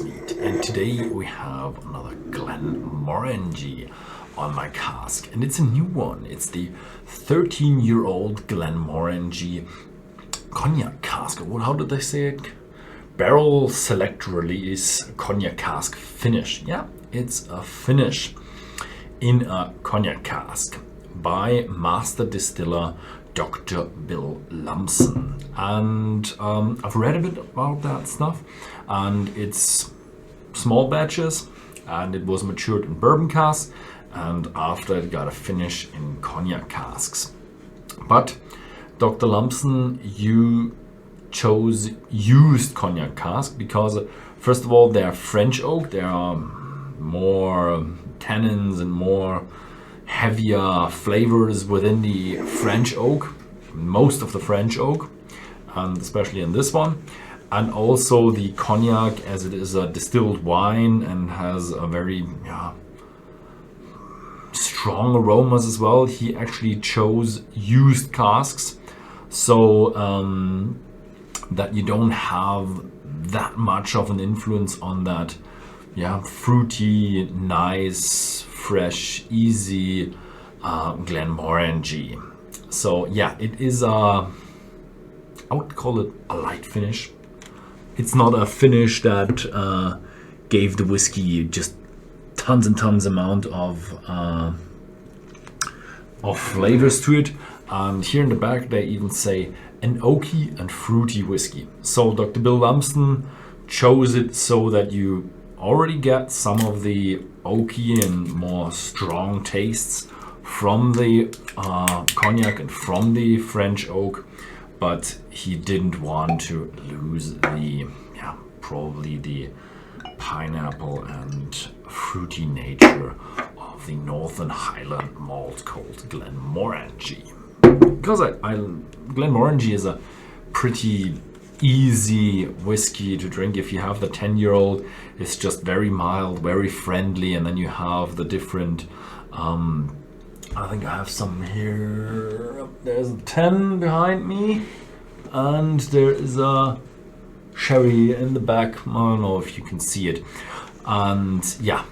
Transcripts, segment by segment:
meet, and today we have another Glenmorangie on my cask, and it's a new one. It's the 13-year-old Glenmorangie Cognac Cask. How did they say it? Barrel Select Release Cognac Cask Finish. Yeah, it's a finish in a cognac cask by Master Distiller Dr. Bill Lumsden, and I've read a bit about that stuff, and it's small batches, and it was matured in bourbon casks, and after it got a finish in cognac casks. But Dr. Lumsden, you chose used cognac cask because first of all, they're French oak. There are more tannins and more heavier flavors within the French oak, most of the French oak, and especially in this one. And also the cognac, as it is a distilled wine and has a very strong aromas as well, he actually chose used casks, so that you don't have that much of an influence on that fruity, nice, fresh, easy Glenmorangie. So yeah, it is I would call it a light finish. It's not a finish that gave the whiskey just tons and tons amount of flavors to it. And here in the back they even say an oaky and fruity whiskey. So Dr. Bill Lumsden chose it so that you already get some of the oaky and more strong tastes from the cognac and from the French oak, but he didn't want to lose the probably the pineapple and fruity nature of the Northern Highland malt called Glenmorangie. Because Glenmorangie is a pretty easy whiskey to drink. If you have the 10-year-old, it's just very mild, very friendly, and then you have the different I think I have some here. There's a 10 behind me, and there is a sherry in the back. I don't know if you can see it. And yeah,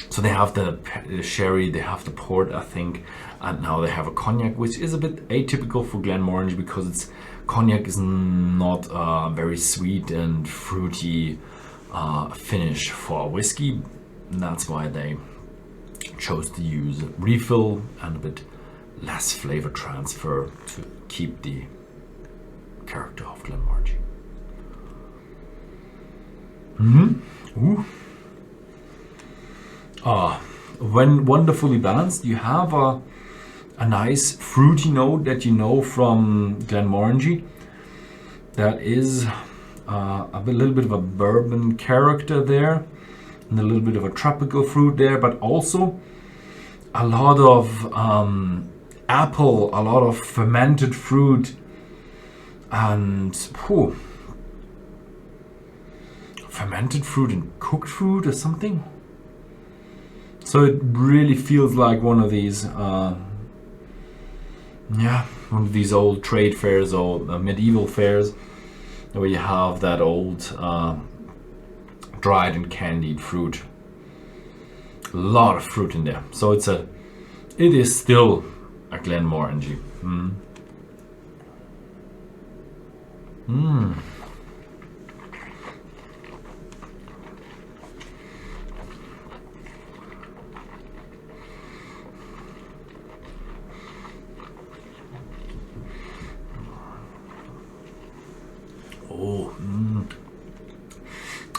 so they have the sherry, they have the port, I think, and now they have a cognac, which is a bit atypical for Glenmorangie because cognac is not a very sweet and fruity finish for a whiskey. And that's why they chose to use refill and a bit less flavor transfer to keep the character of Glenmorangie. Ooh. When wonderfully balanced, you have a nice fruity note that you know from Glenmorangie. That is a little bit of a bourbon character there, and a little bit of a tropical fruit there, but also a lot of apple, a lot of fermented fruit, and fermented fruit and cooked fruit or something. So it really feels like one of these old trade fairs or medieval fairs where you have that old dried and candied fruit. A lot of fruit in there. So it is still a Glenmorangie.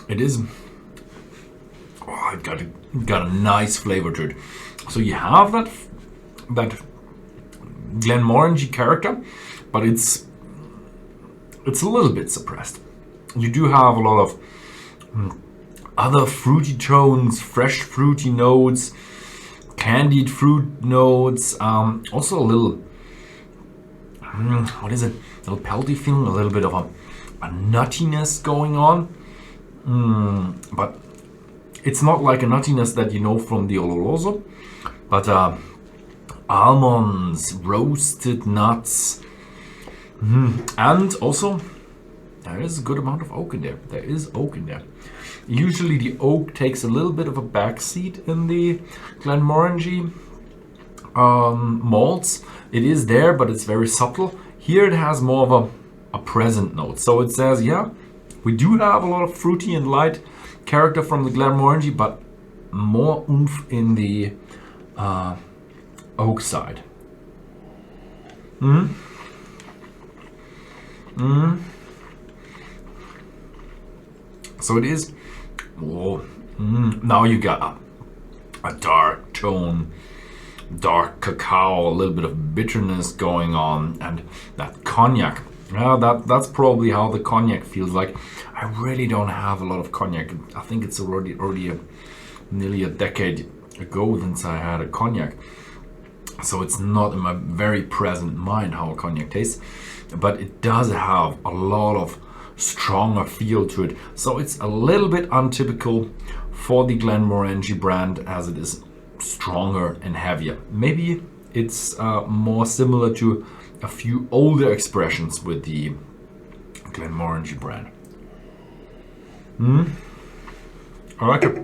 It is. It got a nice flavor to it. So you have that Glenmorangie character, but it's a little bit suppressed. You do have a lot of other fruity tones, fresh fruity notes, candied fruit notes. Also a little what is it? A little pelty feeling, a little bit of a nuttiness going on. But it's not like a nuttiness that you know from the Oloroso, but almonds, roasted nuts, and also There is a good amount of oak in there. There is oak in there. Usually the oak takes a little bit of a backseat in the Glenmorangie malts. It is there, but it's very subtle. Here it has more of a present note. So it says, yeah, we do have a lot of fruity and light character from the Glenmorangie, but more oomph in the oak side. So it is. Now you got a dark tone, dark cacao, a little bit of bitterness going on, and that cognac. That's probably how the cognac feels like. I really don't have a lot of cognac. I think it's already nearly a decade ago since I had a cognac. So it's not in my very present mind how a cognac tastes, but it does have a lot of stronger feel to it. So it's a little bit untypical for the Glenmorangie brand, as it is stronger and heavier. Maybe it's more similar to a few older expressions with the Glenmorangie brand. I like it.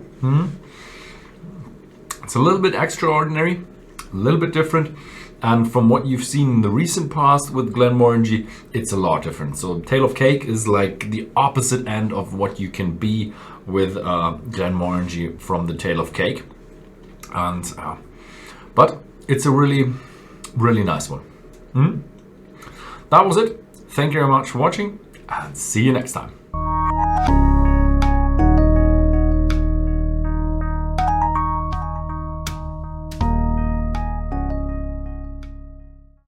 It's a little bit extraordinary, a little bit different, and from what you've seen in the recent past with Glenmorangie, it's a lot different. So Tail of Cake is like the opposite end of what you can be with Glenmorangie from the Tail of Cake, and but it's a really nice one. That was it. Thank you very much for watching, and see you next time.